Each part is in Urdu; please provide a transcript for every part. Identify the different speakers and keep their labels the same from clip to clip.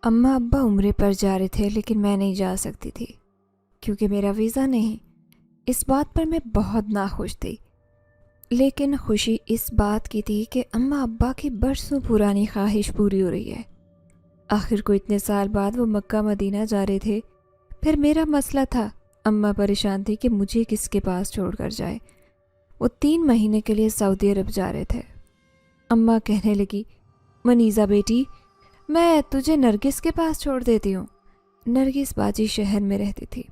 Speaker 1: اماں ابا عمرے پر جا رہے تھے لیکن میں نہیں جا سکتی تھی کیونکہ میرا ویزا نہیں۔ اس بات پر میں بہت ناخوش تھی، لیکن خوشی اس بات کی تھی کہ اماں ابا کی برسوں پرانی خواہش پوری ہو رہی ہے۔ آخر کو اتنے سال بعد وہ مکہ مدینہ جا رہے تھے۔ پھر میرا مسئلہ تھا، اماں پریشان تھی کہ مجھے کس کے پاس چھوڑ کر جائے۔ وہ 3 مہینے کے لیے سعودی عرب جا رہے تھے۔ اماں کہنے لگی، منیزہ بیٹی، میں تجھے نرگس کے پاس چھوڑ دیتی ہوں۔ نرگس باجی شہر میں رہتی تھی۔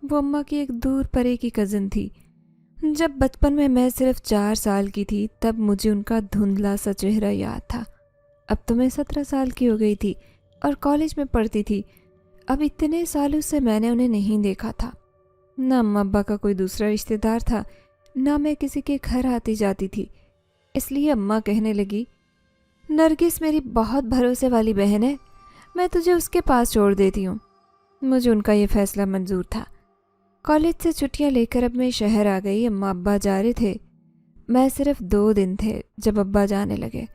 Speaker 1: وہ اماں کی ایک دور پرے کی کزن تھی۔ جب بچپن میں صرف 4 سال کی تھی تب مجھے ان کا دھندلا سا چہرہ یاد تھا۔ اب تو میں 17 سال کی ہو گئی تھی اور کالج میں پڑھتی تھی۔ اب اتنے سالوں سے میں نے انہیں نہیں دیکھا تھا۔ نہ اماں ابا کا کوئی دوسرا رشتہ دار تھا، نہ میں کسی کے گھر آتی جاتی تھی۔ اس لیے اماں کہنے لگی، نرگس میری بہت بھروسے والی بہن ہے، میں تجھے اس کے پاس چھوڑ دیتی ہوں۔ مجھے ان کا یہ فیصلہ منظور تھا۔ کالج سے چھٹیاں لے کر اب میں شہر آ گئی۔ اماں ابا جا رہے تھے، میں صرف 2 دن تھے جب ابا جانے لگے۔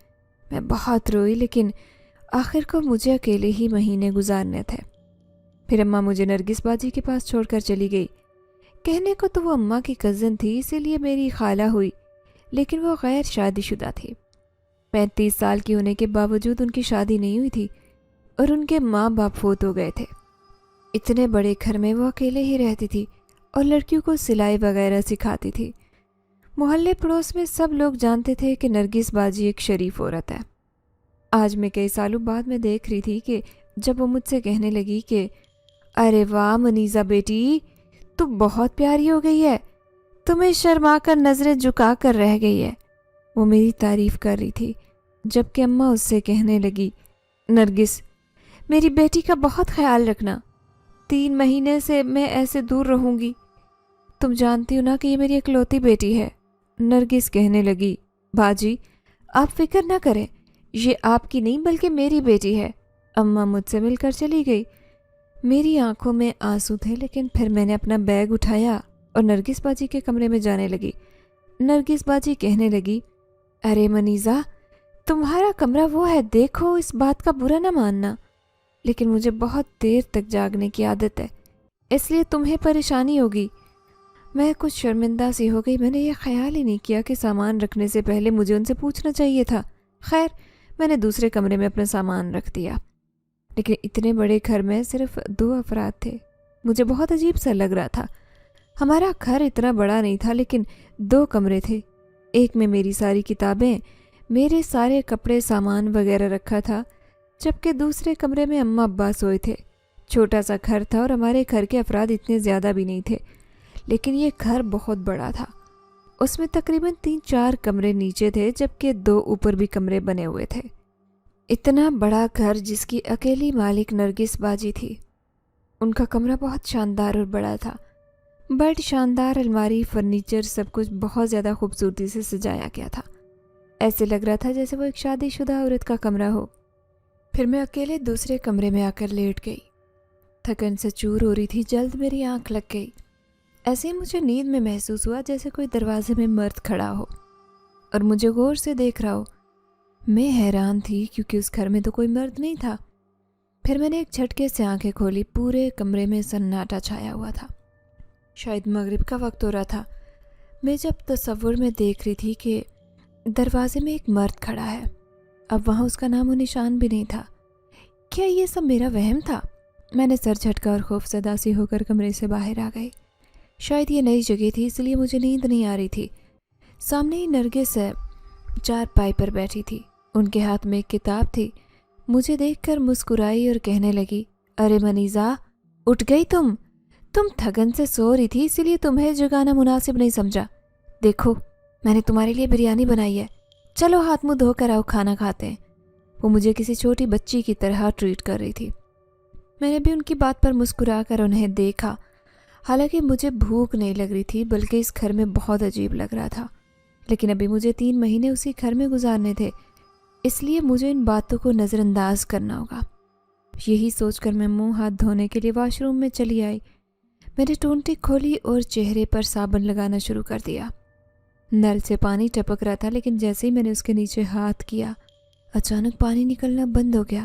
Speaker 1: میں بہت روئی، لیکن آخر کو مجھے اکیلے ہی مہینے گزارنے تھے۔ پھر اماں مجھے نرگس باجی کے پاس چھوڑ کر چلی گئی۔ کہنے کو تو وہ اماں کی کزن تھی، اسی لیے میری خالہ ہوئی، لیکن وہ غیر شادی شدہ تھی۔ 35 سال کی ہونے کے باوجود ان کی شادی نہیں ہوئی تھی اور ان کے ماں باپ فوت ہو گئے تھے۔ اتنے بڑے گھر میں وہ اکیلے ہی رہتی تھی اور لڑکیوں کو سلائی وغیرہ سکھاتی تھی۔ محلے پڑوس میں سب لوگ جانتے تھے کہ نرگس باجی ایک شریف عورت ہے۔ آج میں کئی سالوں بعد میں دیکھ رہی تھی کہ جب وہ مجھ سے کہنے لگی کہ ارے واہ منیزہ بیٹی، تو بہت پیاری ہو گئی ہے، تمہیں شرما کر نظریں جھکا کر رہ گئی ہے۔ وہ میری تعریف کر رہی تھی، جبکہ اماں اس سے کہنے لگی، نرگس میری بیٹی کا بہت خیال رکھنا، 3 مہینے سے میں ایسے دور رہوں گی، تم جانتی ہو نا کہ یہ میری اکلوتی بیٹی ہے۔ نرگس کہنے لگی، باجی آپ فکر نہ کریں، یہ آپ کی نہیں بلکہ میری بیٹی ہے۔ اماں مجھ سے مل کر چلی گئی۔ میری آنکھوں میں آنسو تھے، لیکن پھر میں نے اپنا بیگ اٹھایا اور نرگس باجی کے کمرے میں جانے لگی۔ نرگس باجی کہنے لگی، ارے منیزہ تمہارا کمرہ وہ ہے، دیکھو اس بات کا برا نہ ماننا، لیکن مجھے بہت دیر تک جاگنے کی عادت ہے، اس لیے تمہیں پریشانی ہوگی۔ میں کچھ شرمندہ سی ہو گئی، میں نے یہ خیال ہی نہیں کیا کہ سامان رکھنے سے پہلے مجھے ان سے پوچھنا چاہیے تھا۔ خیر میں نے دوسرے کمرے میں اپنا سامان رکھ دیا، لیکن اتنے بڑے گھر میں صرف 2 افراد تھے۔ مجھے بہت عجیب سا لگ رہا تھا۔ ہمارا گھر اتنا بڑا نہیں تھا، لیکن 2 کمرے تھے۔ ایک میں میری ساری کتابیں، میرے سارے کپڑے سامان وغیرہ رکھا تھا، جبکہ دوسرے کمرے میں اماں ابا سوئے تھے۔ چھوٹا سا گھر تھا اور ہمارے گھر کے افراد اتنے زیادہ بھی نہیں تھے، لیکن یہ گھر بہت بڑا تھا۔ اس میں تقریباً 3-4 کمرے نیچے تھے، جبکہ 2 اوپر بھی کمرے بنے ہوئے تھے۔ اتنا بڑا گھر جس کی اکیلی مالک نرگس باجی تھی۔ ان کا کمرہ بہت شاندار اور بڑا تھا۔ بیڈ شاندار، الماری، فرنیچر، سب کچھ بہت زیادہ خوبصورتی سے سجایا گیا تھا۔ ایسے لگ رہا تھا جیسے وہ ایک شادی شدہ عورت کا کمرہ ہو۔ پھر میں اکیلے دوسرے کمرے میں آ کر لیٹ گئی۔ تھکن سے چور ہو رہی تھی، جلد میری آنکھ لگ گئی۔ ایسے ہی مجھے نیند میں محسوس ہوا جیسے کوئی دروازے میں مرد کھڑا ہو اور مجھے غور سے دیکھ رہا ہو۔ میں حیران تھی کیونکہ اس گھر میں تو کوئی مرد نہیں تھا۔ پھر میں نے ایک جھٹکے سے آنکھیں کھولی، پورے کمرے میں سناٹا چھایا ہوا تھا۔ شاید مغرب کا وقت ہو رہا تھا۔ میں جب تصور میں دیکھ رہی تھی کہ دروازے میں ایک مرد کھڑا ہے، اب وہاں اس کا نام و نشان بھی نہیں تھا۔ کیا یہ سب میرا وہم تھا؟ میں نے سر جھٹکا اور خوف زدہ سی ہو کر کمرے سے باہر آ گئی۔ شاید یہ نئی جگہ تھی، اس لیے مجھے نیند نہیں آ رہی تھی۔ سامنے ہی نرگس ہے، چارپائی پر بیٹھی تھی، ان کے ہاتھ میں ایک کتاب تھی۔ مجھے دیکھ کر مسکرائی اور کہنے لگی، ارے منیزہ اٹھ گئی تم تھکن سے سو رہی تھی، اسی لیے تمہیں جگانا مناسب نہیں سمجھا۔ دیکھو میں نے تمہارے لیے بریانی بنائی ہے، چلو ہاتھ منہ دھو کر آؤ، کھانا کھاتے ہیں۔ وہ مجھے کسی چھوٹی بچی کی طرح ٹریٹ کر رہی تھی۔ میں نے بھی ان کی بات پر مسکرا کر انہیں دیکھا۔ حالانکہ مجھے بھوک نہیں لگ رہی تھی، بلکہ اس گھر میں بہت عجیب لگ رہا تھا، لیکن ابھی مجھے 3 مہینے اسی گھر میں گزارنے تھے، اس لیے مجھے ان باتوں کو نظر انداز کرنا ہوگا۔ یہی سوچ کر میں منہ ہاتھ دھونے کے لیے واش روم میں چلی آئی۔ میں نے ٹونٹی کھولی اور چہرے پر صابن لگانا شروع کر دیا۔ نل سے پانی ٹپک رہا تھا، لیکن جیسے ہی میں نے اس کے نیچے ہاتھ کیا، اچانک پانی نکلنا بند ہو گیا۔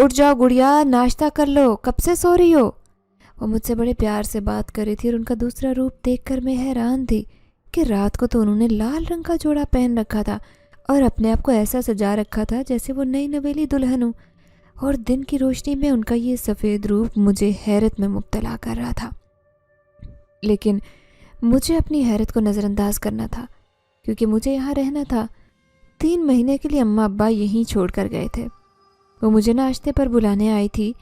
Speaker 1: اٹھ جاؤ گڑیا، ناشتہ کر لو، کب سے سو رہی ہو؟ وہ مجھ سے بڑے پیار سے بات کر رہی تھی اور ان کا دوسرا روپ دیکھ کر میں حیران تھی کہ رات کو تو انہوں نے لال رنگ کا جوڑا پہن رکھا تھا اور اپنے آپ کو ایسا سجا رکھا تھا جیسے وہ نئی نویلی دلہن ہو، اور دن کی روشنی میں ان کا یہ سفید روپ مجھے حیرت میں مبتلا کر رہا تھا۔ لیکن مجھے اپنی حیرت کو نظر انداز کرنا تھا کیونکہ مجھے یہاں رہنا تھا۔ 3 مہینے کے لیے اماں ابا یہیں چھوڑ کر گئے تھے۔ وہ مجھے ناشتے پر بلانے آئی تھی۔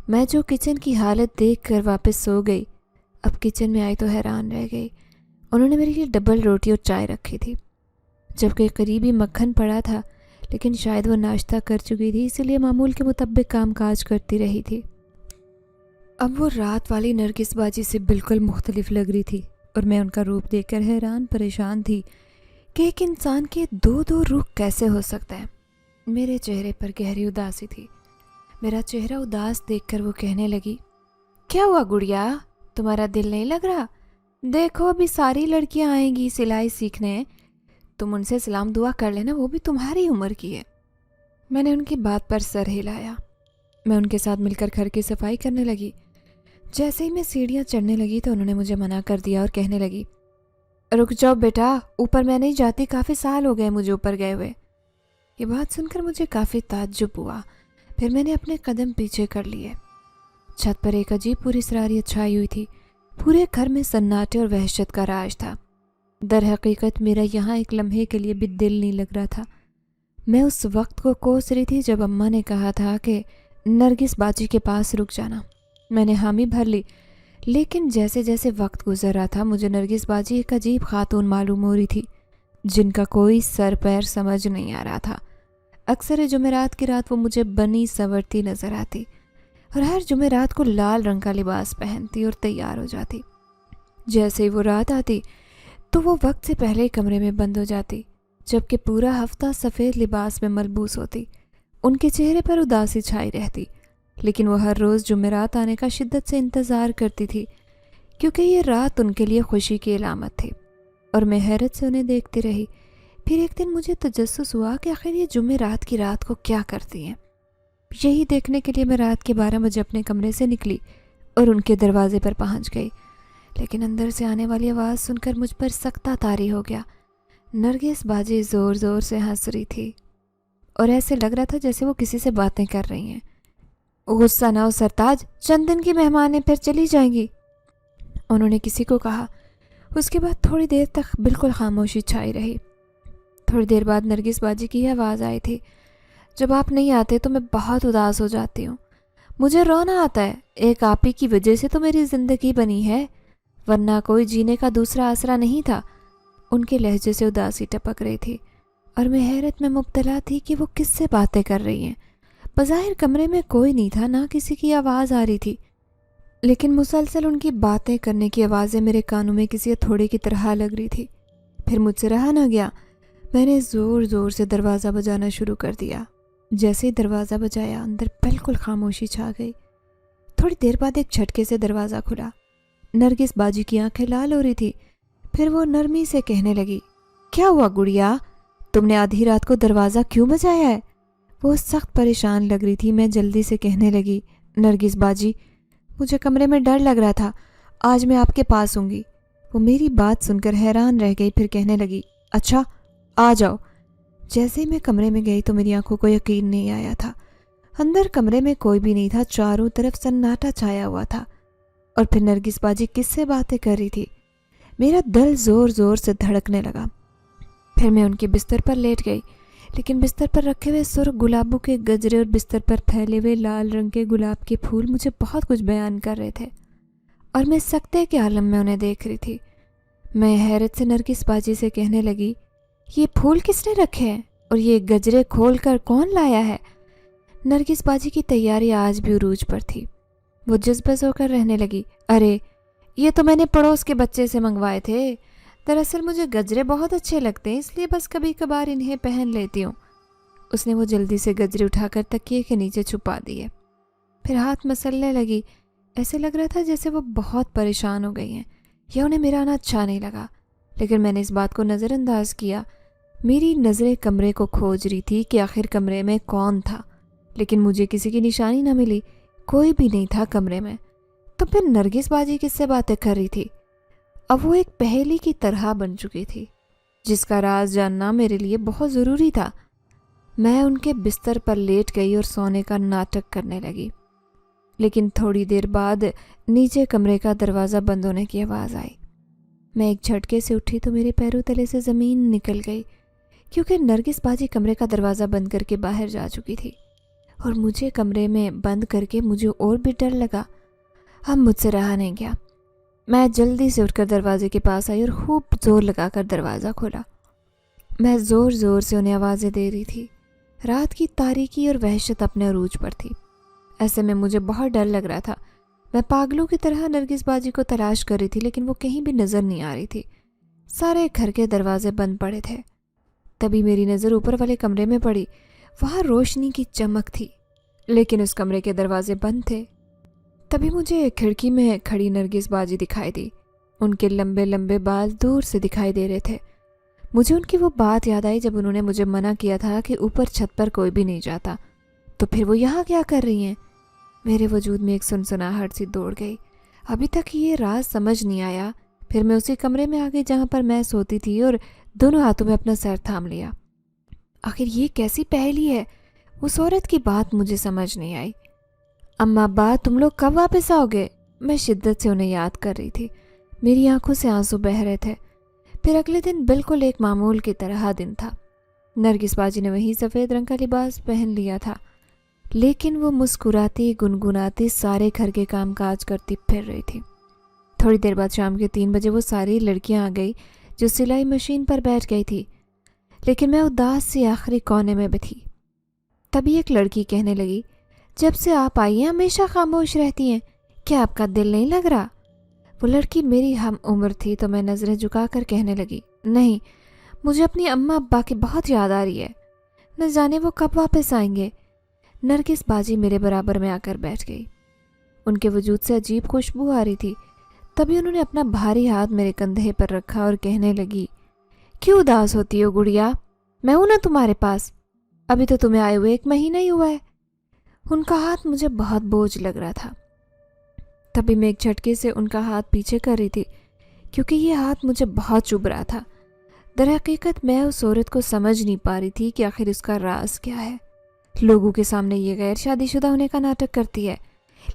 Speaker 1: میں جو کچن کی حالت دیکھ کر واپس سو گئی، اب کچن میں آئی تو حیران رہ گئی۔ انہوں نے میرے لیے ڈبل روٹی اور چائے رکھی تھی، جبکہ قریبی مکھن پڑا تھا، لیکن شاید وہ ناشتہ کر چکی تھی اسی لیے معمول کے مطابق کام کاج کرتی رہی تھی۔ اب وہ رات والی نرگس باجی سے بالکل مختلف لگ رہی تھی اور میں ان کا روپ دیکھ کر حیران پریشان تھی کہ ایک انسان کے دو روح کیسے ہو سکتا ہے۔ میرے چہرے پر گہری اداسی تھی۔ میرا چہرہ اداس دیکھ کر وہ کہنے لگی، کیا ہوا گڑیا، تمہارا دل نہیں لگ رہا؟ دیکھو ابھی ساری لڑکیاں آئیں گی سلائی سیکھنے، تم ان سے سلام دعا کر لینا، وہ بھی تمہاری عمر کی ہے۔ میں نے ان کی بات پر سر ہلایا۔ میں ان کے ساتھ مل کر گھر کی صفائی کرنے لگی۔ جیسے ہی میں سیڑھیاں چڑھنے لگی تو انہوں نے مجھے منع کر دیا اور کہنے لگی، رک جاؤ بیٹا، اوپر میں نہیں جاتی، کافی سال ہو گئے مجھے اوپر گئے ہوئے۔ یہ بات سن کر مجھے کافی تعجب ہوا، پھر میں نے اپنے قدم پیچھے کر لیے۔ چھت پر ایک عجیب پوری سراریت چھائی ہوئی تھی۔ پورے گھر میں سناٹے اور وحشت کا راج تھا۔ در حقیقت میرا یہاں ایک لمحے کے لیے بھی دل نہیں لگ رہا تھا۔ میں اس وقت کو کوس رہی تھی جب اماں نے کہا تھا کہ نرگس باجی کے پاس رک جانا۔ میں نے حامی بھر لی، لیکن جیسے جیسے وقت گزر رہا تھا مجھے نرگس باجی ایک عجیب خاتون معلوم ہو رہی تھی جن کا کوئی سر پیر سمجھ نہیں آ رہا تھا۔ اکثر جمعرات کی رات وہ مجھے بنی سنورتی نظر آتی اور ہر جمعرات کو لال رنگ کا لباس پہنتی اور تیار ہو جاتی۔ جیسے ہی وہ رات آتی تو وہ وقت سے پہلے ہی کمرے میں بند ہو جاتی، جبکہ پورا ہفتہ سفید لباس میں ملبوس ہوتی۔ ان کے چہرے پر اداسی چھائی رہتی، لیکن وہ ہر روز جمعرات آنے کا شدت سے انتظار کرتی تھی کیونکہ یہ رات ان کے لیے خوشی کی علامت تھی، اور میں حیرت سے انہیں دیکھتی رہی۔ پھر ایک دن مجھے تجسس ہوا کہ آخر یہ جمعرات کی رات کو کیا کرتی ہیں۔ یہی دیکھنے کے لیے میں رات کے 12 بجے اپنے کمرے سے نکلی اور ان کے دروازے پر پہنچ گئی، لیکن اندر سے آنے والی آواز سن کر مجھ پر سختہ طاری ہو گیا۔ نرگس باجی زور زور سے ہنس رہی تھی اور ایسے لگ رہا تھا جیسے وہ کسی سے باتیں کر رہی ہیں۔ غصہ نہ ہو سرتاج، چند دن کی مہمانیں پھر چلی جائیں گی، انہوں نے کسی کو کہا۔ اس کے بعد تھوڑی دیر تک بالکل خاموشی چھائی رہی۔ تھوڑی دیر بعد نرگس باجی کی آواز آئی تھی، جب آپ نہیں آتے تو میں بہت اداس ہو جاتی ہوں، مجھے رونا آتا ہے، ایک آپ ہی کی وجہ سے تو میری زندگی بنی ہے، ورنہ کوئی جینے کا دوسرا آسرا نہیں تھا۔ ان کے لہجے سے اداسی ٹپک رہی تھی اور میں حیرت میں مبتلا تھی کہ وہ کس سے باتیں کر رہی ہیں۔ بظاہر کمرے میں کوئی نہیں تھا، نہ کسی کی آواز آ رہی تھی، لیکن مسلسل ان کی باتیں کرنے کی آوازیں میرے کانوں میں کسی ہتھوڑے کی طرح لگ رہی تھی۔ پھر مجھ سے رہا نہ گیا، میں نے زور زور سے دروازہ بجانا شروع کر دیا۔ جیسے ہی دروازہ بجایا اندر بالکل خاموشی چھا گئی۔ تھوڑی دیر بعد ایک جھٹکے سے دروازہ کھلا۔ نرگس باجی کی آنکھیں لال ہو رہی تھی۔ پھر وہ نرمی سے کہنے لگی، کیا ہوا گڑیا، تم نے آدھی رات کو دروازہ کیوں بجایا ہے؟ وہ سخت پریشان لگ رہی تھی۔ میں جلدی سے کہنے لگی، نرگس باجی، مجھے کمرے میں ڈر لگ رہا تھا، آج میں آپ کے پاس ہوں گی۔ وہ میری بات سن کر حیران رہ گئی، پھر کہنے لگی، اچھا آ جاؤ۔ جیسے ہی میں کمرے میں گئی تو میری آنکھوں کو یقین نہیں آیا تھا۔ اندر کمرے میں کوئی بھی نہیں تھا، چاروں طرف سناٹا چھایا ہوا تھا، اور پھر نرگس باجی کس سے باتیں کر رہی تھی۔ میرا دل زور زور سے دھڑکنے لگا۔ پھر میں ان کے بستر پر لیٹ گئی، لیکن بستر پر رکھے ہوئے سرخ گلابوں کے گجرے اور بستر پر پھیلے ہوئے لال رنگ کے گلاب کے پھول مجھے بہت کچھ بیان کر رہے تھے، اور میں سکتے کے عالم میں انہیں دیکھ رہی تھی۔ میں حیرت سے نرگس باجی سے کہنے لگی، یہ پھول کس نے رکھے ہیں اور یہ گجرے کھول کر کون لایا ہے؟ نرگس باجی کی تیاری آج بھی عروج پر تھی۔ وہ جذبز ہو کر رہنے لگی، ارے یہ تو میں نے پڑوس کے بچے سے منگوائے تھے، دراصل مجھے گجرے بہت اچھے لگتے ہیں، اس لیے بس کبھی کبھار انہیں پہن لیتی ہوں۔ اس نے وہ جلدی سے گجرے اٹھا کر تکیے کے نیچے چھپا دیے، پھر ہاتھ مسلنے لگی۔ ایسے لگ رہا تھا جیسے وہ بہت پریشان ہو گئی ہیں یا انہیں میرا آنا اچھا نہیں لگا، لیکن میں نے اس بات کو نظر انداز کیا۔ میری نظریں کمرے کو کھوج رہی تھی کہ آخر کمرے میں کون تھا، لیکن مجھے کسی کی نشانی نہ ملی، کوئی بھی نہیں تھا کمرے میں۔ تو پھر نرگس باجی کس سے باتیں کر رہی تھی؟ اب وہ ایک پہیلی کی طرح بن چکی تھی جس کا راز جاننا میرے لیے بہت ضروری تھا۔ میں ان کے بستر پر لیٹ گئی اور سونے کا ناٹک کرنے لگی، لیکن تھوڑی دیر بعد نیچے کمرے کا دروازہ بند ہونے کی آواز آئی۔ میں ایک جھٹکے سے اٹھی تو میرے پیروں تلے سے زمین نکل گئی، کیونکہ نرگس باجی کمرے کا دروازہ بند کر کے باہر جا چکی تھی اور مجھے کمرے میں بند کر کے مجھے اور بھی ڈر لگا۔ اب مجھ سے رہا نہیں گیا۔ میں جلدی سے اٹھ کر دروازے کے پاس آئی اور خوب زور لگا کر دروازہ کھولا۔ میں زور زور سے انہیں آوازیں دے رہی تھی۔ رات کی تاریکی اور وحشت اپنے عروج پر تھی، ایسے میں مجھے بہت ڈر لگ رہا تھا۔ میں پاگلوں کی طرح نرگس باجی کو تلاش کر رہی تھی، لیکن وہ کہیں بھی نظر نہیں آ رہی تھی۔ سارے گھر کے دروازے بند پڑے تھے۔ تبھی میری نظر اوپر والے کمرے میں پڑی۔ وہاں روشنی کی چمک تھی، لیکن اس کمرے کے دروازے بند تھے۔ تبھی مجھے کھڑکی میں کھڑی نرگس باجی دکھائی دی۔ ان کے لمبے لمبے بال دور سے دکھائی دے رہے تھے۔ مجھے ان کی وہ بات یاد آئی جب انہوں نے مجھے منع کیا تھا کہ اوپر چھت پر کوئی بھی نہیں جاتا۔ تو پھر وہ یہاں کیا کر رہی ہیں؟ میرے وجود میں ایک سنسناہٹ سی دوڑ گئی۔ ابھی تک یہ راز سمجھ نہیں آیا۔ پھر میں اسی کمرے میں آ گئی جہاں پر میں سوتی تھی اور دونوں ہاتھوں میں اپنا سر تھام لیا۔ آخر یہ کیسی پہیلی ہے؟ اس عورت کی بات مجھے سمجھ نہیں آئی۔ اماں ابا تم لوگ کب واپس آؤ گے؟ میں شدت سے انہیں یاد کر رہی تھی۔ میری آنکھوں سے آنسو بہہ رہے تھے۔ پھر اگلے دن بالکل ایک معمول کی طرح دن تھا۔ نرگس باجی نے وہی سفید رنگ کا لباس پہن لیا تھا، لیکن وہ مسکراتی گنگناتی سارے گھر کے کام کاج کرتی پھر رہی تھی۔ تھوڑی دیر بعد شام کے 3 بجے وہ ساری لڑکیاں آ گئی جو سلائی مشین پر بیٹھ گئی تھی، لیکن میں اداس سی آخری کونے میں بھی تھی۔ تبھی ایک لڑکی کہنے لگی، جب سے آپ آئی ہیں ہمیشہ خاموش رہتی ہیں، کیا آپ کا دل نہیں لگ رہا؟ وہ لڑکی میری ہم عمر تھی تو میں نظریں جھکا کر کہنے لگی، نہیں، مجھے اپنی اماں ابا کی بہت یاد آ رہی ہے، نہ جانے وہ کب واپس آئیں گے۔ نرگس باجی میرے برابر میں آ کر بیٹھ گئی۔ ان کے وجود سے عجیب خوشبو آ رہی تھی۔ تبھی انہوں نے اپنا بھاری ہاتھ میرے کندھے پر رکھا اور کہنے لگی، کیوں اداس ہوتی ہو گڑیا؟ میں ہوں نا تمہارے پاس، ابھی تو تمہیں آئے ہوئے 1 مہینہ ہی ہوا ہے۔ ان کا ہاتھ مجھے بہت بوجھ لگ رہا تھا۔ تبھی میں ایک جھٹکے سے ان کا ہاتھ پیچھے کر رہی تھی، کیونکہ یہ ہاتھ مجھے بہت چبھ رہا تھا۔ در حقیقت میں اس عورت کو سمجھ نہیں پا رہی تھی کہ آخر اس کا راز کیا ہے۔ لوگوں کے سامنے یہ غیر شادی شدہ ہونے کا ناٹک کرتی ہے،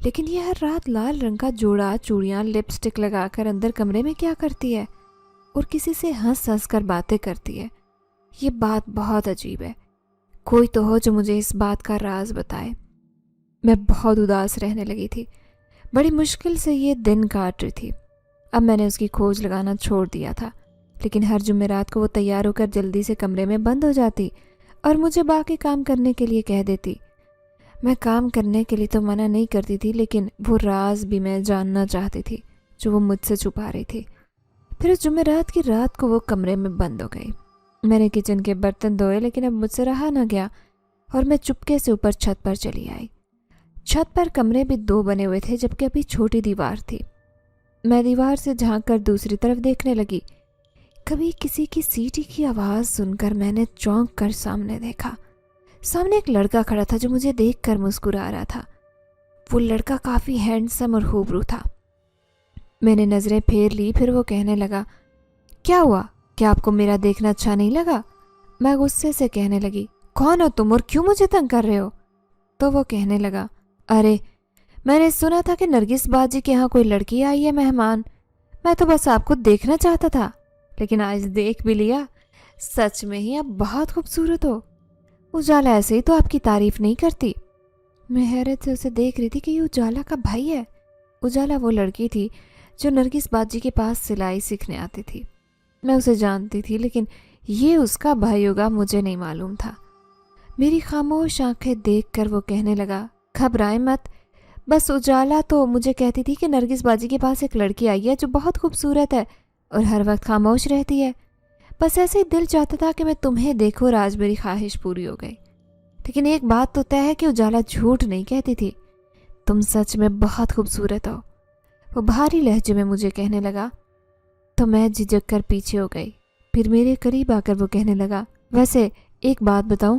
Speaker 1: لیکن یہ ہر رات لال رنگ کا جوڑا، چوڑیاں، لپسٹک لگا کر اندر کمرے میں کیا کرتی ہے اور کسی سے ہنس ہنس کر باتیں کرتی ہے۔ یہ بات بہت عجیب ہے۔ کوئی تو ہو جو مجھے اس بات کا راز بتائے۔ میں بہت اداس رہنے لگی تھی۔ بڑی مشکل سے یہ دن کاٹ رہی تھی۔ اب میں نے اس کی کھوج لگانا چھوڑ دیا تھا، لیکن ہر جمعرات کو وہ تیار ہو کر جلدی سے کمرے میں بند ہو جاتی اور مجھے باقی کام کرنے کے لیے کہہ دیتی۔ میں کام کرنے کے لیے تو منع نہیں کرتی تھی، لیکن وہ راز بھی میں جاننا چاہتی تھی جو وہ مجھ سے چھپا رہی تھی۔ پھر اس جمعرات کی رات کو وہ کمرے میں بند ہو گئی۔ میں نے کچن کے برتن دھوئے، لیکن اب مجھ سے رہا نہ گیا اور میں چپکے سے اوپر چھت پر چلی آئی۔ چھت پر کمرے بھی 2 بنے ہوئے تھے، جبکہ ابھی چھوٹی دیوار تھی۔ میں دیوار سے جھانک کر دوسری طرف دیکھنے لگی۔ کبھی کسی کی سیٹی کی آواز سن کر میں نے چونک کر سامنے دیکھا۔ سامنے ایک لڑکا کھڑا تھا جو مجھے دیکھ کر مسکرا رہا تھا۔ وہ لڑکا کافی ہینڈسم اور خوبرو تھا۔ میں نے نظریں پھیر لی، پھر وہ کہنے لگا، کیا ہوا؟ کیا آپ کو میرا دیکھنا اچھا نہیں لگا؟ میں غصے سے کہنے لگی، کون ہو تم اور کیوں مجھے تنگ کر رہے ہو؟ تو وہ کہنے لگا، ارے میں نے سنا تھا کہ نرگس باجی کے ہاں کوئی لڑکی آئی ہے مہمان۔ میں تو بس آپ کو دیکھنا چاہتا تھا، لیکن آج دیکھ بھی لیا۔ سچ میں ہی آپ بہت خوبصورت ہو۔ اجالا ایسے ہی تو آپ کی تعریف نہیں کرتی۔ میں حیرت سے اسے دیکھ رہی تھی کہ یہ اجالا کا بھائی ہے۔ اجالا وہ لڑکی تھی جو نرگس باجی کے پاس سلائی سیکھنے آتی تھی۔ میں اسے جانتی تھی، لیکن یہ اس کا بھائی ہوگا مجھے نہیں معلوم تھا۔ میری خاموش آنکھیں دیکھ کر وہ کہنے لگا، گھبرائے مت، بس اجالا تو مجھے کہتی تھی کہ نرگس باجی کے پاس ایک لڑکی آئی ہے جو بہت خوبصورت ہے اور ہر وقت خاموش رہتی ہے۔ بس ایسے ہی دل چاہتا تھا کہ میں تمہیں دیکھوں اور آج میری خواہش پوری ہو گئی۔ لیکن ایک بات تو طے ہے کہ اجالا جھوٹ نہیں کہتی تھی، تم سچ میں بہت خوبصورت ہو۔ وہ بھاری لہجے میں مجھے کہنے لگا تو میں جھجک کر پیچھے ہو گئی۔ پھر میرے قریب آ کر وہ کہنے لگا، ویسے ایک بات بتاؤں،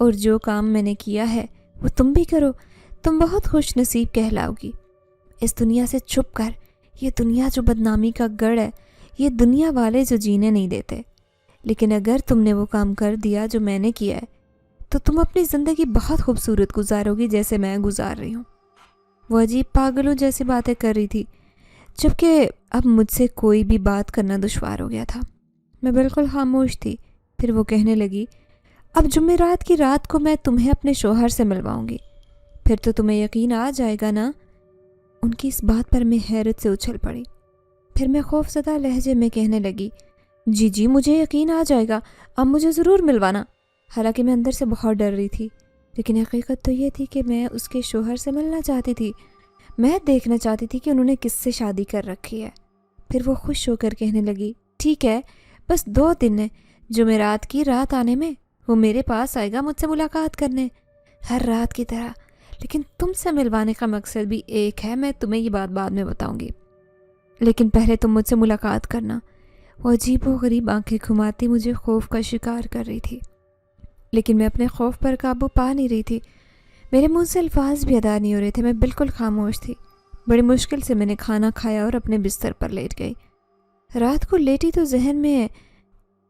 Speaker 1: اور جو کام میں نے کیا ہے وہ تم بھی کرو، تم بہت خوش نصیب کہلاؤگی۔ اس دنیا سے چھپ کر، یہ دنیا جو بدنامی کا گڑھ ہے، یہ دنیا والے جو جینے نہیں دیتے، لیکن اگر تم نے وہ کام کر دیا جو میں نے کیا ہے تو تم اپنی زندگی بہت خوبصورت گزارو گی جیسے میں گزار رہی ہوں۔ وہ عجیب پاگلوں جیسی باتیں کر رہی تھی، جبکہ اب مجھ سے کوئی بھی بات کرنا دشوار ہو گیا تھا۔ میں بالکل خاموش تھی۔ پھر وہ کہنے لگی، اب جمعرات کی رات کو میں تمہیں اپنے شوہر سے ملواؤں گی، پھر تو تمہیں یقین آ جائے گا نا؟ ان کی اس بات پر میں حیرت سے اچھل پڑی۔ پھر میں خوف زدہ لہجے میں کہنے لگی، جی جی مجھے یقین آ جائے گا، اب مجھے ضرور ملوانا۔ حالانکہ میں اندر سے بہت ڈر رہی تھی، لیکن حقیقت تو یہ تھی کہ میں اس کے شوہر سے ملنا چاہتی تھی۔ میں دیکھنا چاہتی تھی کہ انہوں نے کس سے شادی کر رکھی ہے۔ پھر وہ خوش ہو کر کہنے لگی، ٹھیک ہے، بس 2 دن ہے، جمعرات کی رات آنے میں وہ میرے پاس آئے گا مجھ سے ملاقات کرنے، ہر رات کی طرح، لیکن تم سے ملوانے کا مقصد بھی ایک ہے۔ میں تمہیں یہ بات بعد میں بتاؤں گی، لیکن پہلے تم مجھ سے ملاقات کرنا۔ وہ عجیب و غریب آنکھیں گھماتی مجھے خوف کا شکار کر رہی تھی، لیکن میں اپنے خوف پر قابو پا نہیں رہی تھی۔ میرے منہ سے الفاظ بھی ادا نہیں ہو رہے تھے، میں بالکل خاموش تھی۔ بڑی مشکل سے میں نے کھانا کھایا اور اپنے بستر پر لیٹ گئی۔ رات کو لیٹی تو ذہن میں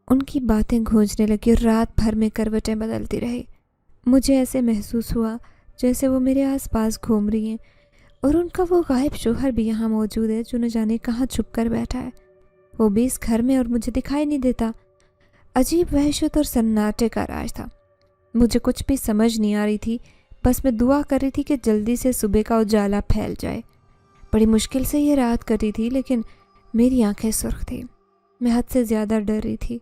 Speaker 1: ان کی باتیں گونجنے لگی اور رات بھر میں کروٹیں بدلتی رہی۔ مجھے ایسے محسوس ہوا جیسے وہ میرے آس پاس گھوم رہی ہیں اور ان کا وہ غائب شوہر بھی یہاں موجود ہے جو نہ جانے کہاں چھپ کر بیٹھا ہے، وہ بھی اس گھر میں، اور مجھے دکھائی نہیں دیتا۔ عجیب وحشت اور سناٹے کا راج تھا۔ مجھے کچھ بھی سمجھ نہیں آ رہی تھی، بس میں دعا کر رہی تھی کہ جلدی سے صبح کا اجالا پھیل جائے۔ بڑی مشکل سے یہ رات کٹی تھی، لیکن میری آنکھیں سرخ تھیں۔ میں حد سے زیادہ ڈر رہی تھی۔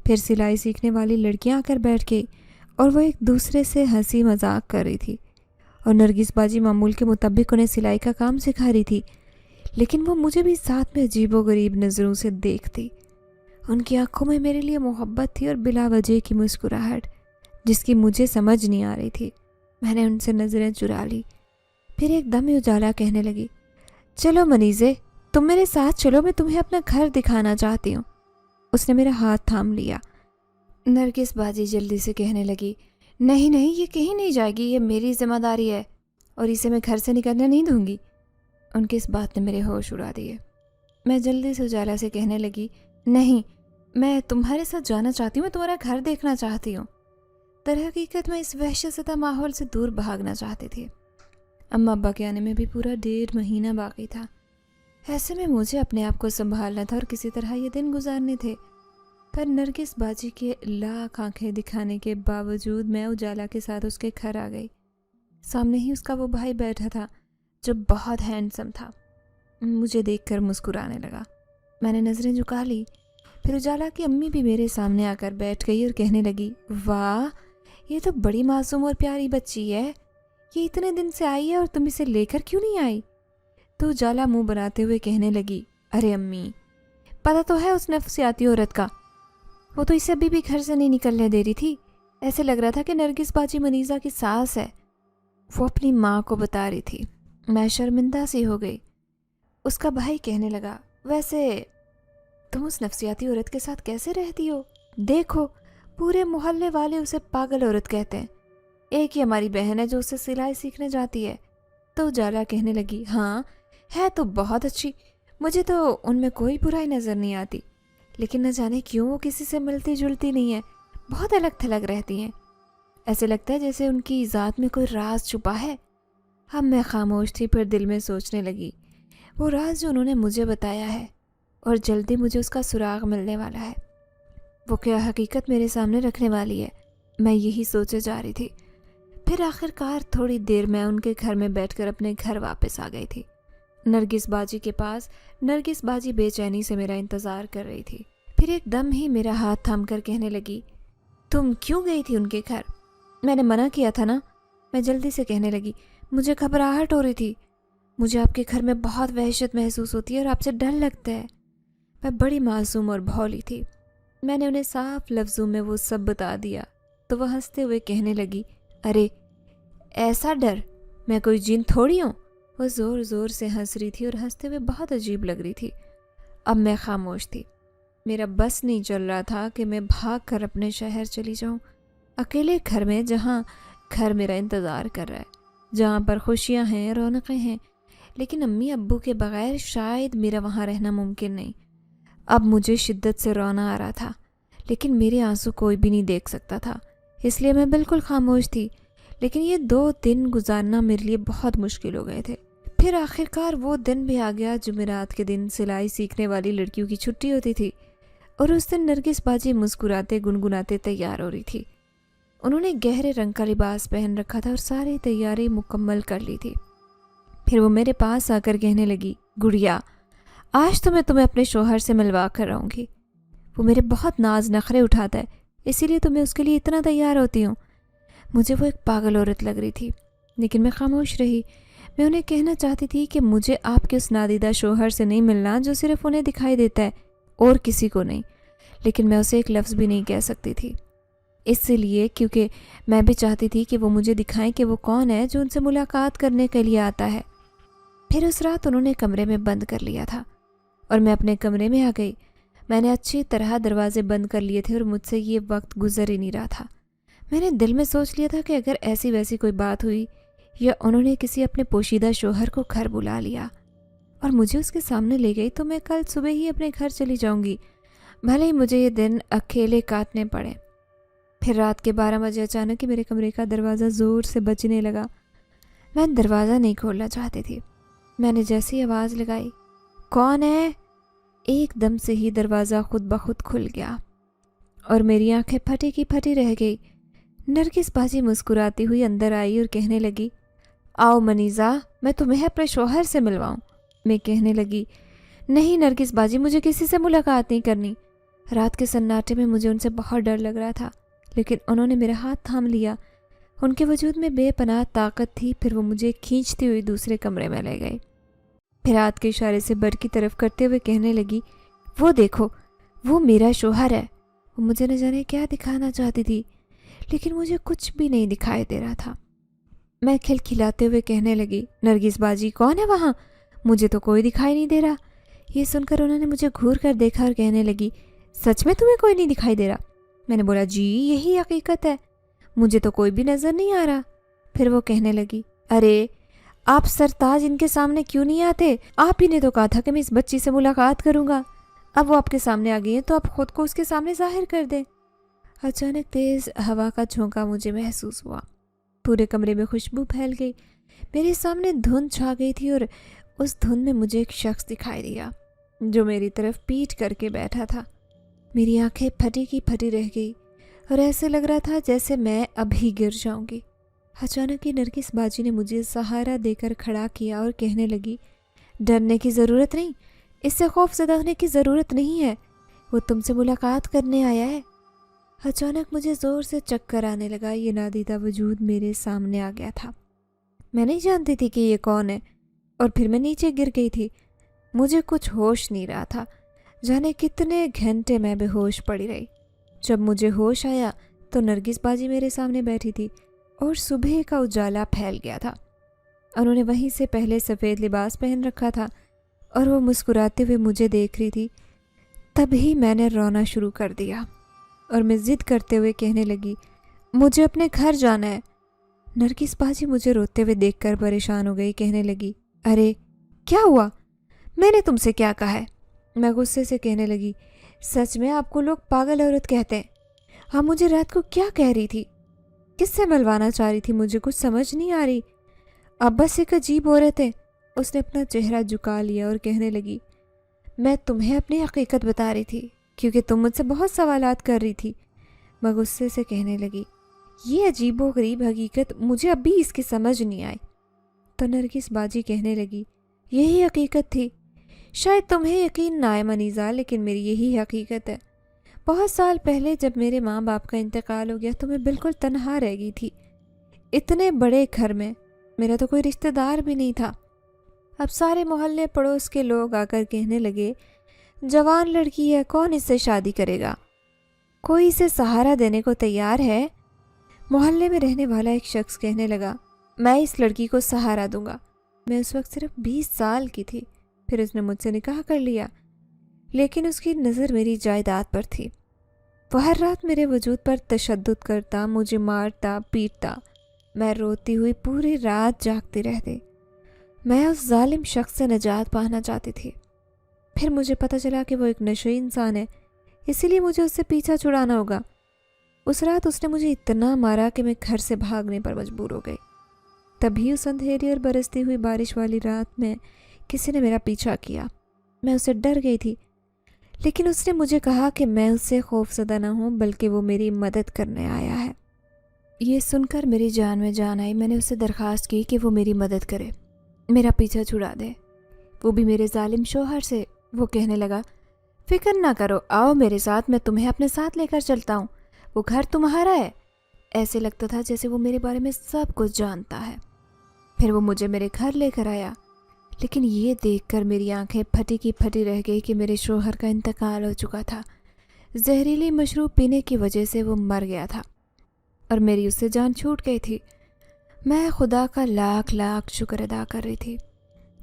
Speaker 1: پھر سلائی سیکھنے والی لڑکیاں آ کر بیٹھ گئی اور وہ ایک دوسرے سے ہنسی مذاق کر رہی تھی، اور نرگس باجی معمول کے مطابق انہیں سلائی کا کام سکھا رہی تھی، لیکن وہ مجھے بھی ساتھ میں عجیب و غریب نظروں سے دیکھتی۔ ان کی آنکھوں میں میرے لیے محبت تھی اور بلا وجہ کی مسکراہٹ جس کی مجھے سمجھ نہیں آ رہی تھی۔ میں نے ان سے نظریں چرا لی۔ پھر ایک دم اجالا کہنے لگی، چلو منیزے، تم میرے ساتھ چلو، میں تمہیں اپنا گھر دکھانا چاہتی ہوں۔ اس نے میرا ہاتھ تھام لیا۔ نرگس باجی جلدی سے کہنے لگی، نہیں نہیں، یہ کہیں نہیں جائے گی، یہ میری ذمہ داری ہے اور اسے میں گھر سے نکلنے نہیں دوں گی۔ ان کی اس بات نے میرے ہوش اڑا دیے۔ میں جلدی سے اجالا سے کہنے لگی، نہیں، میں تمہارے ساتھ جانا چاہتی ہوں، میں تمہارا گھر دیکھنا چاہتی ہوں۔ در حقیقت میں اس وحشت زدہ ماحول سے دور بھاگنا چاہتی تھی۔ اماں ابا کے آنے میں بھی پورا 1.5 مہینہ باقی تھا۔ ایسے میں مجھے اپنے آپ کو سنبھالنا تھا اور کسی طرح یہ دن گزارنے تھے۔ پر نرگس باجی کے لاکھ آنکھیں دکھانے کے باوجود میں اجالا کے ساتھ اس کے گھر آ گئی۔ سامنے ہی اس کا وہ بھائی بیٹھا تھا جو بہت ہینڈسم تھا۔ مجھے دیکھ کر مسکرانے لگا۔ میں نے نظریں جھکا لی۔ پھر اجالا کی امی بھی میرے سامنے آ کر بیٹھ گئی اور کہنے لگی، واہ، یہ تو بڑی معصوم اور پیاری بچی ہے، یہ اتنے دن سے آئی ہے اور تم اسے لے کر کیوں نہیں آئی؟ تو اجالا منہ بناتے ہوئے کہنے لگی، ارے امی، پتہ تو ہے اس نفسیاتی عورت کا، وہ تو اسے ابھی بھی گھر سے نہیں نکلنے دے رہی تھی۔ ایسے لگ رہا تھا کہ نرگس باجی منیزہ کی ساس ہے۔ وہ اپنی ماں کو بتا رہی تھی۔ میں شرمندہ سی ہو گئی۔ اس کا بھائی کہنے لگا، ویسے تم اس نفسیاتی عورت کے ساتھ کیسے رہتی ہو؟ دیکھو، پورے محلے والے اسے پاگل عورت کہتے ہیں۔ ایک ہی ہماری بہن ہے جو اسے سلائی سیکھنے جاتی ہے۔ تو اجالا کہنے لگی، ہاں ہے تو بہت اچھی، مجھے تو ان میں کوئی برائی نظر نہیں آتی، لیکن نہ جانے کیوں وہ کسی سے ملتی جلتی نہیں ہے، بہت الگ تھلگ رہتی ہیں، ایسے لگتا ہے جیسے ان کی ذات میں کوئی راز چھپا ہے۔ اب میں خاموش تھی، پھر دل میں سوچنے لگی، وہ راز جو انہوں نے مجھے بتایا ہے اور جلدی مجھے اس کا سراغ ملنے والا ہے، وہ کیا حقیقت میرے سامنے رکھنے والی ہے؟ میں یہی سوچے جا رہی تھی۔ پھر آخرکار تھوڑی دیر میں ان کے گھر میں بیٹھ کر اپنے گھر واپس آ گئی تھی۔ نرگس باجی کے پاس نرگس باجی بے چینی سے میرا انتظار کر رہی تھی۔ پھر ایک دم ہی میرا ہاتھ تھام کر کہنے لگی، تم کیوں گئی تھی ان کے گھر؟ میں نے منع کیا تھا نا۔ میں جلدی سے کہنے لگی، مجھے گھبراہٹ ہو رہی تھی، مجھے آپ کے گھر میں بہت وحشت محسوس ہوتی ہے اور آپ سے ڈر لگتا ہے۔ میں بڑی معصوم اور بھولی تھی۔ میں نے انہیں صاف لفظوں میں وہ سب بتا دیا تو وہ ہنستے ہوئے کہنے لگی، ارے ایسا ڈر، میں کوئی جن تھوڑی ہوں۔ وہ زور زور سے ہنس رہی تھی اور ہنستے ہوئے بہت عجیب لگ رہی تھی۔ اب میں خاموش تھی۔ میرا بس نہیں چل رہا تھا کہ میں بھاگ کر اپنے شہر چلی جاؤں اکیلے گھر میں، جہاں گھر میرا انتظار کر رہا ہے، جہاں پر خوشیاں ہیں، رونقیں ہیں، لیکن امی ابو کے بغیر شاید میرا وہاں رہنا ممکن نہیں۔ اب مجھے شدت سے رونا آ رہا تھا، لیکن میرے آنسو کوئی بھی نہیں دیکھ سکتا تھا، اس لیے میں بالکل خاموش تھی۔ لیکن یہ 2 دن گزارنا میرے لیے بہت مشکل ہو گئے تھے۔ پھر آخرکار وہ دن بھی آ گیا، جمعرات کے دن سلائی سیکھنے والی لڑکیوں کی چھٹی ہوتی تھی، اور اس دن نرگس باجی مسکراتے گنگناتے تیار ہو رہی تھی۔ انہوں نے گہرے رنگ کا لباس پہن رکھا تھا اور ساری تیاری مکمل کر لی تھی۔ پھر وہ میرے پاس آ کر کہنے لگی، گڑیا، آج تو میں تمہیں اپنے شوہر سے ملوا کر رہوں گی۔ وہ میرے بہت ناز نخرے اٹھاتا ہے، اسی لیے تو میں اس کے لیے اتنا تیار ہوتی ہوں۔ مجھے وہ ایک پاگل عورت لگ رہی تھی، لیکن میں خاموش رہی۔ میں انہیں کہنا چاہتی تھی کہ مجھے آپ کے اس نادیدہ شوہر سے نہیں ملنا جو صرف انہیں دکھائی دیتا ہے اور کسی کو نہیں، لیکن میں اسے ایک لفظ بھی نہیں کہہ سکتی تھی، اس لیے کیونکہ میں بھی چاہتی تھی کہ وہ مجھے دکھائیں کہ وہ کون ہے جو ان سے ملاقات کرنے کے لیے آتا ہے۔ پھر اس رات انہوں نے کمرے میں بند کر لیا تھا اور میں اپنے کمرے میں آ گئی۔ میں نے اچھی طرح دروازے بند کر لیے تھے اور مجھ سے یہ وقت گزر ہی نہیں رہا تھا۔ میں نے دل میں سوچ لیا تھا کہ اگر ایسی ویسی کوئی بات ہوئی یا انہوں نے کسی اپنے پوشیدہ شوہر کو گھر بلا لیا اور مجھے اس کے سامنے لے گئی تو میں کل صبح ہی اپنے گھر چلی جاؤں گی، بھلے ہی مجھے یہ دن اکیلے کاٹنے پڑے۔ پھر رات کے 12 بجے اچانک ہی میرے کمرے کا دروازہ زور سے بجنے لگا۔ میں دروازہ نہیں کھولنا چاہتی تھی۔ میں نے جیسی آواز لگائی، کون ہے، ایک دم سے ہی دروازہ خود بخود کھل گیا اور میری آنکھیں پھٹی کی پھٹی رہ گئی۔ نرگس باجی مسکراتی ہوئی اندر آئی اور کہنے لگی، آؤ منیزہ، میں تمہیں اپنے شوہر سے ملواؤں۔ میں کہنے لگی، نہیں نرگس باجی، مجھے کسی سے ملاقات نہیں کرنی۔ رات کے سناٹے میں مجھے ان سے بہت ڈر لگ رہا تھا، لیکن انہوں نے میرا ہاتھ تھام لیا۔ ان کے وجود میں بے پناہ طاقت تھی۔ پھر وہ مجھے کھینچتی ہوئی دوسرے کمرے میں لے گئی۔ پھر ہاتھ کے اشارے سے بر کی طرف کرتے ہوئے کہنے لگی، وہ دیکھو، وہ میرا شوہر ہے۔ وہ مجھے نہ جانے کیا دکھانا چاہتی تھی، لیکن مجھے کچھ بھی نہیں دکھائی دے رہا تھا۔ میں کھلکھلاتے ہوئے کہنے لگی، نرگس باجی کون ہے وہاں؟ مجھے تو کوئی دکھائی نہیں دے رہا۔ یہ سن کر انہوں نے مجھے گھور کر دیکھا اور کہنے لگی، سچ میں تمہیں کوئی نہیں دکھائی دے رہا؟ میں نے بولا، جی یہی حقیقت ہے، مجھے تو کوئی بھی نظر نہیں آ رہا۔ پھر وہ کہنے لگی، ارے آپ سرتاج ان کے سامنے کیوں نہیں آتے؟ آپ ہی نے تو کہا تھا کہ میں اس بچی سے ملاقات کروں گا۔ اب وہ آپ کے سامنے آ گئی ہیں تو آپ خود کو اس کے سامنے ظاہر کر دیں۔ اچانک تیز ہوا کا جھونکا مجھے محسوس ہوا۔ پورے کمرے میں خوشبو پھیل گئی۔ میرے سامنے دھند چھا گئی تھی اور اس دھند میں مجھے ایک شخص دکھائی دیا جو میری طرف پیٹ کر کے بیٹھا تھا۔ میری آنکھیں پھٹی کی پھٹی رہ گئی اور ایسے لگ رہا تھا جیسے میں ابھی گر جاؤں گی۔ اچانک ہی نرگس باجی نے مجھے سہارا دے کر کھڑا کیا اور کہنے لگی، ڈرنے کی ضرورت نہیں، اس سے خوف زدہ ہونے کی ضرورت نہیں ہے، وہ تم سے ملاقات کرنے آیا ہے۔ اچانک مجھے زور سے چکر آنے لگا۔ یہ نادیدہ وجود میرے سامنے آ گیا تھا۔ میں نہیں جانتی تھی کہ یہ کون ہے، اور پھر میں نیچے گر گئی تھی۔ مجھے کچھ ہوش نہیں رہا تھا، جانے کتنے گھنٹے میں بے ہوش پڑی رہی۔ جب مجھے ہوش آیا تو نرگس باجی میرے سامنے بیٹھی تھی اور صبح کا اجالا پھیل گیا تھا۔ انہوں نے وہیں سے پہلے سفید لباس پہن رکھا تھا اور وہ مسکراتے ہوئے مجھے دیکھ رہی تھی۔ تبھی میں نے رونا شروع کر دیا اور میں ضد کرتے ہوئے کہنے لگی، مجھے اپنے گھر جانا ہے۔ نرگس باجی مجھے روتے ہوئے دیکھ کر پریشان ہو گئی، کہنے لگی، ارے کیا ہوا؟ میں نے تم سے کیا کہا ہے؟ میں غصے سے کہنے لگی، سچ میں آپ کو لوگ پاگل عورت کہتے ہیں۔ آپ مجھے رات کو کیا کہہ رہی تھی؟ کس سے ملوانا چاہ رہی تھی؟ مجھے کچھ سمجھ نہیں آ رہی۔ اب بس ایک عجیب عورت ہے۔ اس نے اپنا چہرہ جھکا لیا اور کہنے لگی، میں تمہیں اپنی حقیقت بتا رہی تھی کیونکہ تم مجھ سے بہت سوالات کر رہی تھی۔ میں غصے سے کہنے لگی، یہ عجیب و غریب حقیقت مجھے اب بھی اس کی سمجھ نہیں آئی۔ تو نرگس باجی کہنے لگی، یہی حقیقت تھی، شاید تمہیں یقین نہ آئے منیزہ، لیکن میری یہی حقیقت ہے۔ بہت سال پہلے جب میرے ماں باپ کا انتقال ہو گیا تو میں بالکل تنہا رہ گئی تھی، اتنے بڑے گھر میں میرا تو کوئی رشتہ دار بھی نہیں تھا۔ اب سارے محلے پڑوس کے لوگ آ کر کہنے لگے، جوان لڑکی ہے، کون اس سے شادی کرے گا؟ کوئی اسے سہارا دینے کو تیار ہے؟ محلے میں رہنے والا ایک شخص کہنے لگا، میں اس لڑکی کو سہارا دوں گا۔ میں اس وقت صرف 20 سال کی تھی۔ پھر اس نے مجھ سے نکاح کر لیا، لیکن اس کی نظر میری جائیداد پر تھی۔ وہ ہر رات میرے وجود پر تشدد کرتا، مجھے مارتا، پیٹتا۔ میں روتی ہوئی پوری رات جاگتی رہتی۔ میں اس ظالم شخص سے نجات پانا چاہتی تھی۔ پھر مجھے پتہ چلا کہ وہ ایک نشئی انسان ہے، اسی لیے مجھے اس سے پیچھا چھڑانا ہوگا۔ اس رات اس نے مجھے اتنا مارا کہ میں گھر سے بھاگنے پر مجبور ہو گئی۔ تبھی اس اندھیری اور برستی ہوئی بارش والی رات میں کسی نے میرا پیچھا کیا۔ میں اسے ڈر گئی تھی، لیکن اس نے مجھے کہا کہ میں اس سے خوفزدہ نہ ہوں بلکہ وہ میری مدد کرنے آیا ہے۔ یہ سن کر میری جان میں جان آئی۔ میں نے اس سے درخواست کی کہ وہ میری مدد کرے، میرا پیچھا چھڑا دے، وہ بھی میرے ظالم شوہر سے۔ وہ کہنے لگا، فکر نہ کرو، آؤ میرے ساتھ، میں تمہیں اپنے ساتھ لے کر چلتا ہوں، وہ گھر تمہارا ہے۔ ایسے لگتا تھا جیسے وہ میرے بارے میں سب کچھ جانتا ہے۔ پھر وہ مجھے میرے گھر لے کر آیا، لیکن یہ دیکھ کر میری آنکھیں پھٹی کی پھٹی رہ گئی کہ میرے شوہر کا انتقال ہو چکا تھا۔ زہریلی مشروب پینے کی وجہ سے وہ مر گیا تھا اور میری اس سے جان چھوٹ گئی تھی۔ میں خدا کا لاکھ لاکھ شکر ادا کر رہی تھی،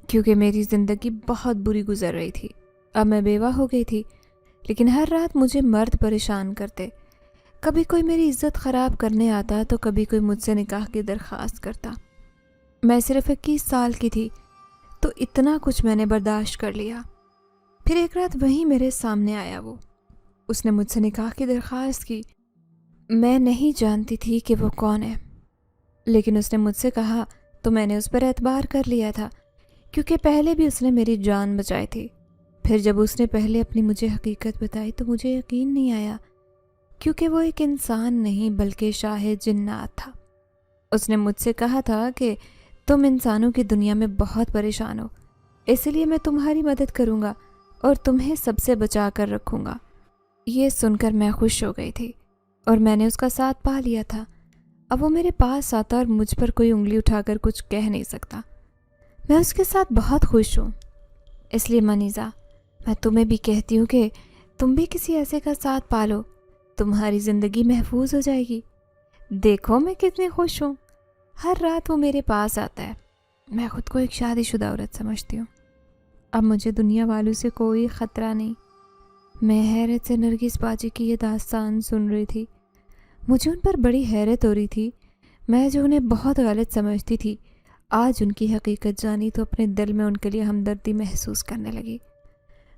Speaker 1: کیونکہ میری زندگی بہت بری گزر رہی تھی۔ اب میں بیوہ ہو گئی تھی، لیکن ہر رات مجھے مرد پریشان کرتے۔ کبھی کوئی میری عزت خراب کرنے آتا تو کبھی کوئی مجھ سے نکاح کی درخواست کرتا۔ میں صرف 21 سال کی تھی تو اتنا کچھ میں نے برداشت کر لیا۔ پھر ایک رات وہیں میرے سامنے آیا وہ۔ اس نے مجھ سے نکاح کی درخواست کی۔ میں نہیں جانتی تھی کہ وہ کون ہے، لیکن اس نے مجھ سے کہا تو میں نے اس پر اعتبار کر لیا تھا، کیونکہ پہلے بھی اس نے میری جان بچائی تھی۔ پھر جب اس نے پہلے اپنی مجھے حقیقت بتائی تو مجھے یقین نہیں آیا، کیونکہ وہ ایک انسان نہیں بلکہ شاہ جنات تھا۔ اس نے مجھ سے کہا تھا کہ تم انسانوں کی دنیا میں بہت پریشان ہو، اس لیے میں تمہاری مدد کروں گا اور تمہیں سب سے بچا کر رکھوں گا۔ یہ سن کر میں خوش ہو گئی تھی اور میں نے اس کا ساتھ پا لیا تھا۔ اب وہ میرے پاس آتا اور مجھ پر کوئی انگلی اٹھا کر کچھ کہہ نہیں سکتا۔ میں اس کے ساتھ بہت خوش ہوں۔ اس لیے منیزہ، میں تمہیں بھی کہتی ہوں کہ تم بھی کسی ایسے کا ساتھ پالو، تمہاری زندگی محفوظ ہو جائے گی۔ دیکھو میں کتنی خوش ہوں۔ ہر رات وہ میرے پاس آتا ہے۔ میں خود کو ایک شادی شدہ عورت سمجھتی ہوں۔ اب مجھے دنیا والوں سے کوئی خطرہ نہیں۔ میں حیرت سے نرگس باجی کی یہ داستان سن رہی تھی۔ مجھے ان پر بڑی حیرت ہو رہی تھی۔ میں جو انہیں بہت غلط سمجھتی تھی، آج ان کی حقیقت جانی تو اپنے دل میں ان کے لیے ہمدردی محسوس کرنے لگی۔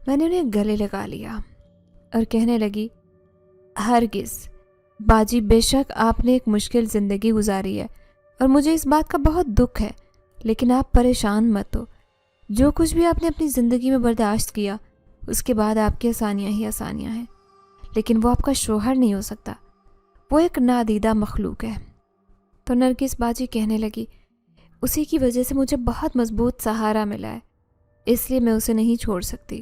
Speaker 1: میں نے انہیں گلے لگا لیا اور کہنے لگی، ہرگز باجی، بے شک آپ نے ایک مشکل زندگی گزاری ہے اور مجھے اس بات کا بہت دکھ ہے، لیکن آپ پریشان مت ہو۔ جو کچھ بھی آپ نے اپنی زندگی میں برداشت کیا، اس کے بعد آپ کی آسانیاں ہی آسانیاں ہیں، لیکن وہ آپ کا شوہر نہیں ہو سکتا، وہ ایک نادیدہ مخلوق ہے۔ تو نرگس باجی کہنے لگی، اسی کی وجہ سے مجھے بہت مضبوط سہارا ملا ہے، اس لیے میں اسے نہیں چھوڑ سکتی۔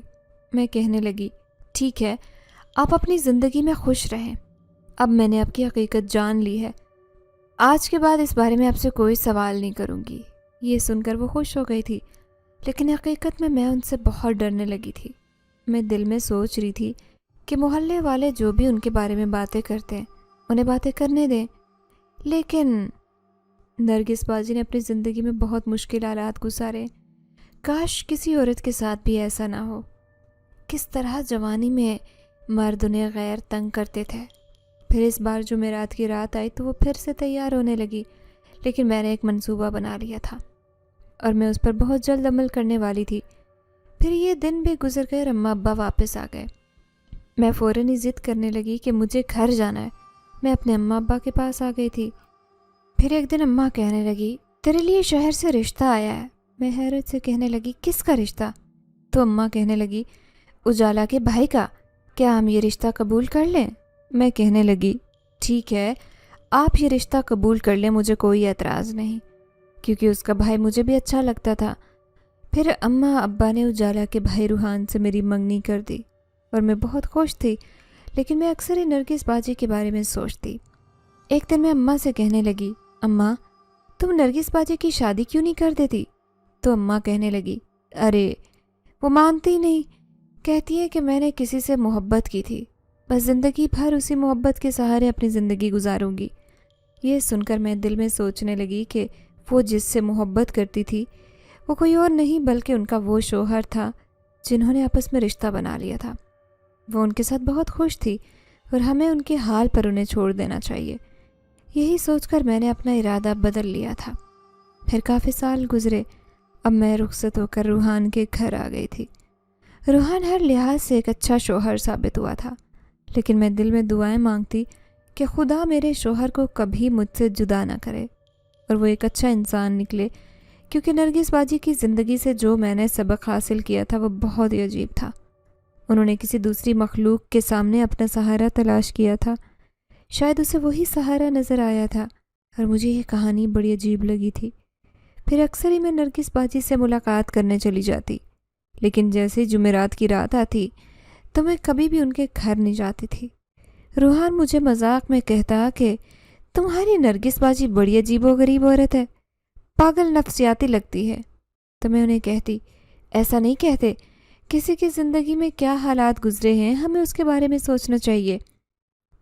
Speaker 1: میں کہنے لگی، ٹھیک ہے، آپ اپنی زندگی میں خوش رہیں، اب میں نے آپ کی حقیقت جان لی ہے، آج کے بعد اس بارے میں آپ سے کوئی سوال نہیں کروں گی۔ یہ سن کر وہ خوش ہو گئی تھی، لیکن حقیقت میں ان سے بہت ڈرنے لگی تھی۔ میں دل میں سوچ رہی تھی کہ محلے والے جو بھی ان کے بارے میں باتیں کرتے ہیں انہیں باتیں کرنے دیں، لیکن نرگس باجی نے اپنی زندگی میں بہت مشکل حالات گزارے۔ کاش کسی عورت کے ساتھ بھی ایسا نہ ہو۔ کس طرح جوانی میں مرد انہیں غیر تنگ کرتے تھے۔ پھر اس بار جمعرات کی رات آئی تو وہ پھر سے تیار ہونے لگی، لیکن میں نے ایک منصوبہ بنا لیا تھا اور میں اس پر بہت جلد عمل کرنے والی تھی۔ پھر یہ دن بھی گزر گئے اور اماں ابا واپس آ گئے۔ میں فوراً ہی ضد کرنے لگی کہ مجھے گھر جانا ہے۔ میں اپنے اماں ابا کے پاس آ گئی تھی۔ پھر ایک دن اماں کہنے لگی، تیرے لیے شہر سے رشتہ آیا ہے۔ میں حیرت سے کہنے لگی، کس کا رشتہ؟ تو اماں کہنے لگی، اجالا کے بھائی کا، کیا ہم یہ رشتہ قبول کر لیں؟ میں کہنے لگی، ٹھیک ہے، آپ یہ رشتہ قبول کر لیں، مجھے کوئی اعتراض نہیں، کیونکہ اس کا بھائی مجھے بھی اچھا لگتا تھا۔ پھر اماں ابا نے اجالا کے بھائی روحان سے میری منگنی کر دی اور میں بہت خوش تھی، لیکن میں اکثر ہی نرگس باجی کے بارے میں سوچتی۔ ایک دن میں اماں سے کہنے لگی، اماں تم نرگس باجی کی شادی کیوں نہیں کر دیتی؟ تو اماں کہنے لگی، ارے وہ مانتی نہیں، کہتی ہے کہ میں نے کسی سے محبت کی تھی، بس زندگی بھر اسی محبت کے سہارے اپنی زندگی گزاروں گی۔ یہ سن کر میں دل میں سوچنے لگی کہ وہ جس سے محبت کرتی تھی وہ کوئی اور نہیں بلکہ ان کا وہ شوہر تھا جنہوں نے آپس میں رشتہ بنا لیا تھا۔ وہ ان کے ساتھ بہت خوش تھی اور ہمیں ان کے حال پر انہیں چھوڑ دینا چاہیے۔ یہی سوچ کر میں نے اپنا ارادہ بدل لیا تھا۔ پھر کافی سال گزرے۔ اب میں رخصت ہو کر روحان کے گھر آ گئی تھی۔ روحان ہر لحاظ سے ایک اچھا شوہر ثابت ہوا تھا، لیکن میں دل میں دعائیں مانگتی کہ خدا میرے شوہر کو کبھی مجھ سے جدا نہ کرے اور وہ ایک اچھا انسان نکلے، کیونکہ نرگس باجی کی زندگی سے جو میں نے سبق حاصل کیا تھا وہ بہت ہی عجیب تھا۔ انہوں نے کسی دوسری مخلوق کے سامنے اپنا سہارا تلاش کیا تھا، شاید اسے وہی سہارا نظر آیا تھا، اور مجھے یہ کہانی بڑی عجیب لگی تھی۔ پھر اکثر ہی میں نرگس باجی سے ملاقات کرنے چلی جاتی، لیکن جیسے جمعرات کی رات آتی تو میں کبھی بھی ان کے گھر نہیں جاتی تھی۔ روحان مجھے مذاق میں کہتا کہ تمہاری نرگس باجی بڑی عجیب و غریب عورت ہے، پاگل نفسیاتی لگتی ہے۔ تو میں انہیں کہتی ایسا نہیں کہتے، کسی کی زندگی میں کیا حالات گزرے ہیں ہمیں اس کے بارے میں سوچنا چاہیے۔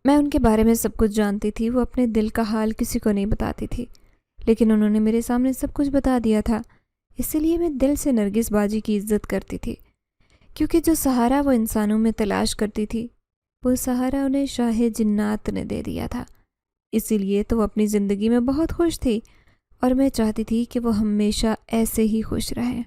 Speaker 1: میں ان کے بارے میں سب کچھ جانتی تھی، وہ اپنے دل کا حال کسی کو نہیں بتاتی تھی، لیکن انہوں نے میرے سامنے سب کچھ بتا دیا تھا۔ اسی لیے میں دل سے نرگس باجی کی عزت کرتی تھی، کیونکہ جو سہارا وہ انسانوں میں تلاش کرتی تھی وہ سہارا انہیں شاہ جنات نے دے دیا تھا۔ اسی لیے تو وہ اپنی زندگی میں بہت خوش تھی، اور میں چاہتی تھی کہ وہ ہمیشہ ایسے ہی خوش رہیں۔